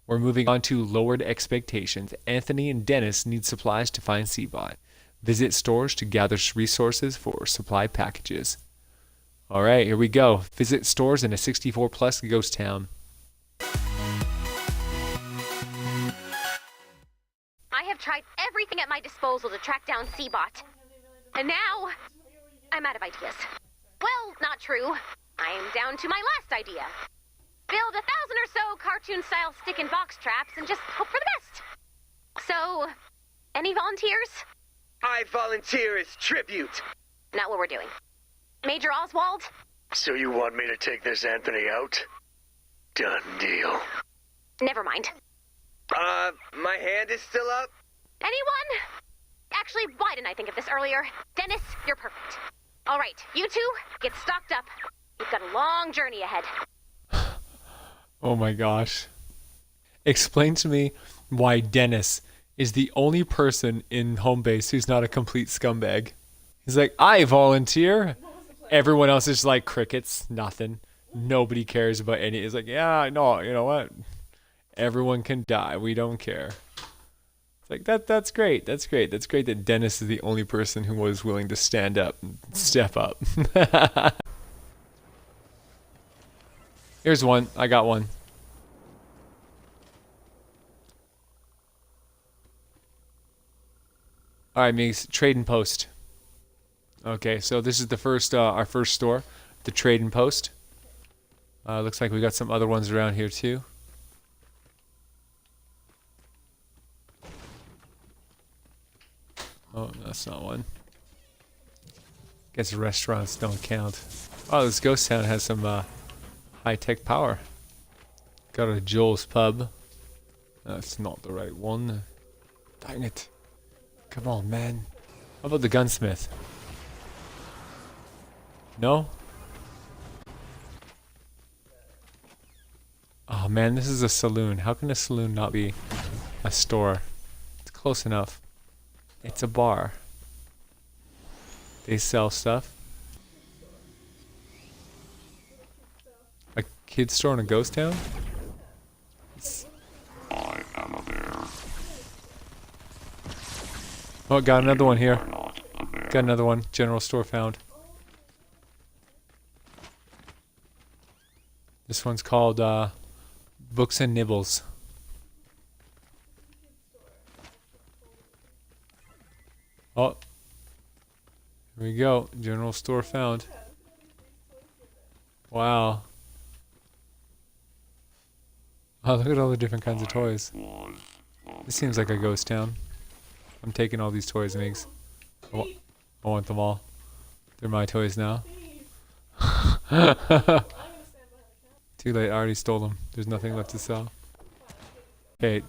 We're moving on to lowered expectations. Anthony and Dennis need supplies to find Seabot. Visit stores to gather resources for supply packages. All right, here we go. Visit stores in a 64 plus ghost town. I have tried everything at my disposal to track down Seabot. And now, I'm out of ideas. Well, not true. I am down to my last idea. Build 1,000 or so cartoon-style stick and box traps and just hope for the best. So, any volunteers? I volunteer as tribute. Not what we're doing. Major Oswald? So you want me to take this Anthony out? Done deal. Never mind. My hand is still up? Anyone? Actually, why didn't I think of this earlier? Dennis, you're perfect. All right, you two, get stocked up. You've got a long journey ahead. Oh my gosh. Explain to me why Dennis is the only person in home base who's not a complete scumbag. He's like, I volunteer. Everyone else is like crickets, nothing. Nobody cares about any. He's like, yeah, no, you know what? Everyone can die. We don't care. It's like, that's great. That's great. That's great that Dennis is the only person who was willing to stand up and step up. Here's one. I got one. All right, Meeks. Trade and post. Okay, so this is the first, our first store, the Trade and Post. Looks like we got some other ones around here too. Oh, that's not one. Guess restaurants don't count. Oh, this ghost town has some high-tech power. Got a Joel's Pub. That's not the right one. Dang it. Come on, man. How about the gunsmith? No? Oh man, this is a saloon. How can a saloon not be a store? It's close enough. It's a bar. They sell stuff. A kid's store in a ghost town? I am a bear. Oh, got another one here. Not a bear. Got another one. General store found. This one's called Books and Nibbles. Oh, here we go. General store found. Wow. Oh, look at all the different kinds of toys. This seems like a ghost town. I'm taking all these toys, Migs. I want them all. They're my toys now. Too late, I already stole them. There's nothing left to sell. Okay.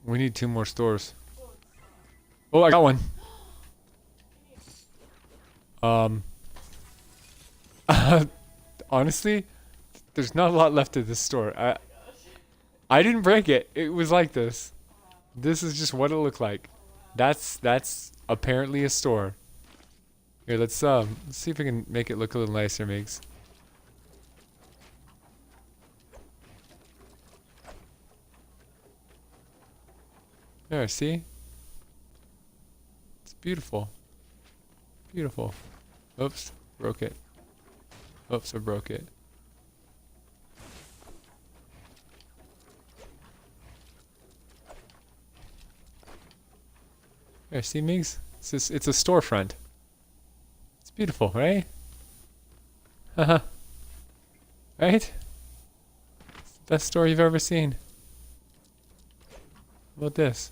We need 2 more stores. Oh, I got one. Honestly, there's not a lot left of this store. I didn't break it. It was like this. This is just what it looked like. That's apparently a store. Here, let's see if we can make it look a little nicer, Migs. There, see? It's beautiful. Beautiful. Oops, broke it. Oops, I broke it. There, see, Migs? It's a storefront. It's beautiful, right? Haha. Right? It's the best store you've ever seen. How about this?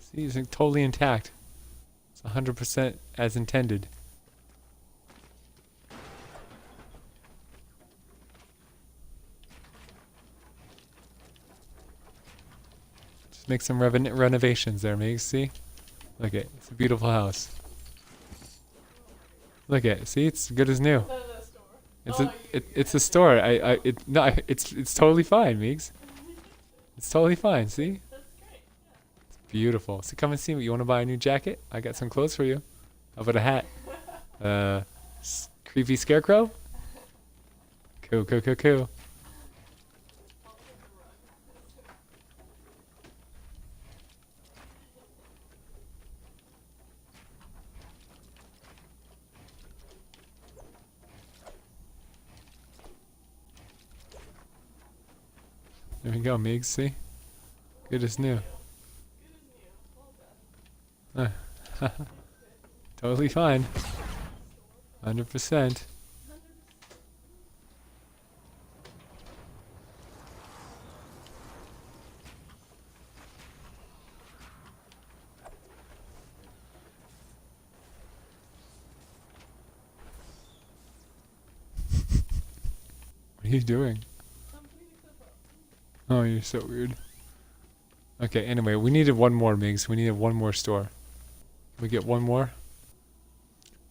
See, it's like totally intact. It's 100% as intended. Just make some renovations there, Migs. See? Look at it. It's a beautiful house. Look at it. See? It's good as new. It's a store. It's totally fine, Migs. It's totally fine. See? Beautiful. So come and see me. You want to buy a new jacket? I got some clothes for you. How about a hat? Creepy scarecrow? Cool, cool, cool, cool. There we go, Migs, see? Good as new. Totally fine. 100%. What are you doing? Oh, you're so weird. Okay, anyway, we needed one more, Migs. We needed one more store. Can we get one more?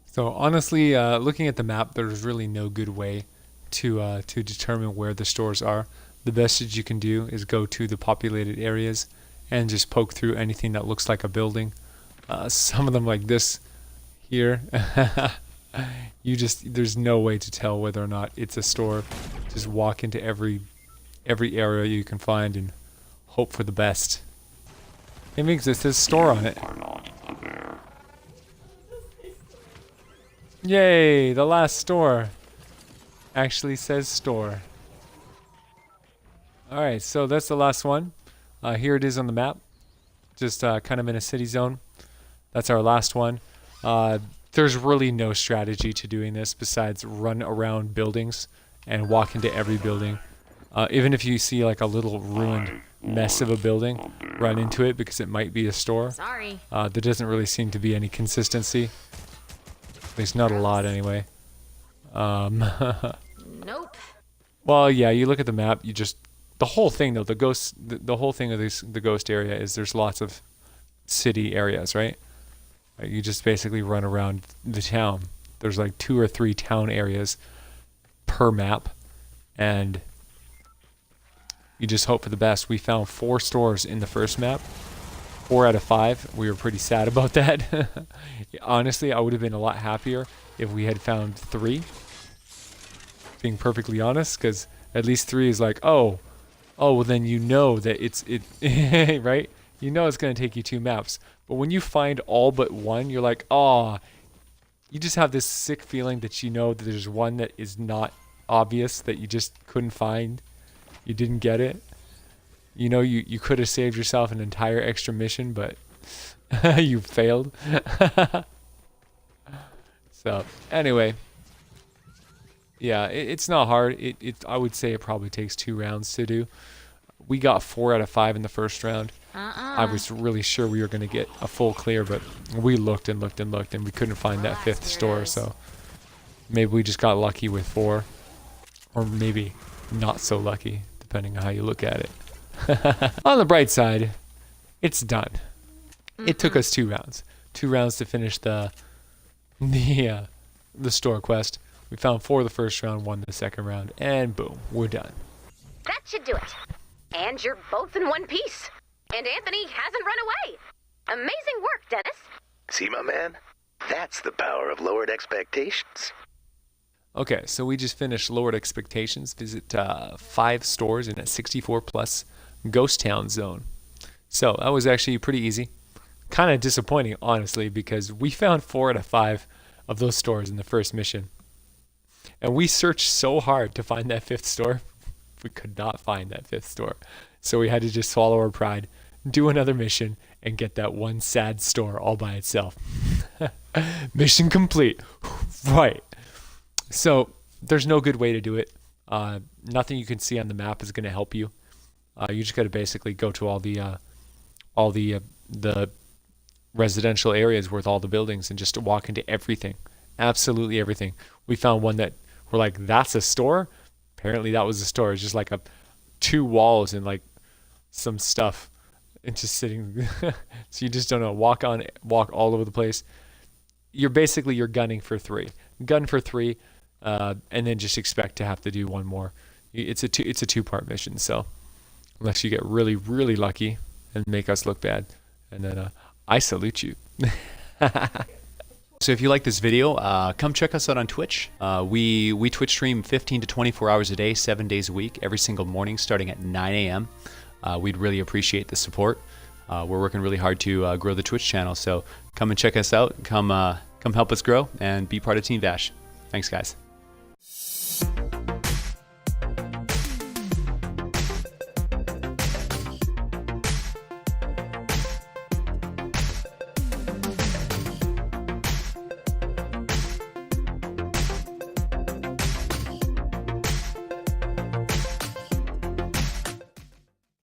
So honestly, looking at the map, there's really no good way to determine where the stores are. The best that you can do is go to the populated areas and just poke through anything that looks like a building. Some of them like this here, there's no way to tell whether or not it's a store. Just walk into every area you can find and hope for the best. It makes it says store on it. Are not there. Yay, the last store actually says store. Alright, so that's the last one. Here it is on the map. Just kind of in a city zone. That's our last one. There's really no strategy to doing this besides run around buildings and walk into every building. Even if you see like a little ruined mess of a building, run into it because it might be a store. Sorry. There doesn't really seem to be any consistency. At least not a lot anyway. Nope. Well, yeah, you look at the map, you just... The whole thing though, the whole thing of the ghost area is there's lots of city areas, right? You just basically run around the town. There's like 2 or 3 town areas per map, and you just hope for the best. We found 4 stores in the first map. 4 out of 5. We were pretty sad about that. Honestly, I would have been a lot happier if we had found 3. Being perfectly honest, because at least 3 is like, oh, well then you know that it right? You know it's going to take you 2 maps. But when you find all but 1, you're like, oh, you just have this sick feeling that you know that there's one that is not obvious, that you just couldn't find. You didn't get it. You know, you could have saved yourself an entire extra mission, but you failed. So, anyway. Yeah, it's not hard. I would say it probably takes 2 rounds to do. We got 4 out of 5 in the first round. I was really sure we were going to get a full clear, but we looked and looked and looked, and we couldn't find that 5th store, so maybe we just got lucky with 4. Or maybe not so lucky, depending on how you look at it. On the bright side, it's done. It took us 2 rounds. 2 rounds to finish the store quest. We found 4 the first round, 1 the second round, and boom, we're done. That should do it. And you're both in one piece. And Anthony hasn't run away. Amazing work, Dennis. See, my man? That's the power of lowered expectations. Okay, so we just finished Lowered Expectations. Visit 5 stores in a 64+ ghost town zone. So that was actually pretty easy. Kind of disappointing, honestly, because we found 4 out of 5 of those stores in the first mission. And we searched so hard to find that 5th store. We could not find that 5th store. So we had to just swallow our pride, do another mission, and get that one sad store all by itself. Mission complete. Right. So there's no good way to do it. Nothing you can see on the map is going to help you. You just got to basically go to all the residential areas with all the buildings and just walk into everything. Absolutely everything. We found one that we're like, that's a store? Apparently that was a store. It's just like 2 walls and like some stuff and just sitting. So you just don't know. Walk all over the place. You're gunning for 3. Gun for 3, and then just expect to have to do 1 more. It's a 2-part mission. So unless you get really, really lucky and make us look bad, and then I salute you. So if you like this video, come check us out on Twitch. We Twitch stream 15 to 24 hours a day, 7 days a week, every single morning starting at 9 a.m. We'd really appreciate the support. We're working really hard to grow the Twitch channel, so come and check us out. Come help us grow and be part of TeamVASH. Thanks, guys.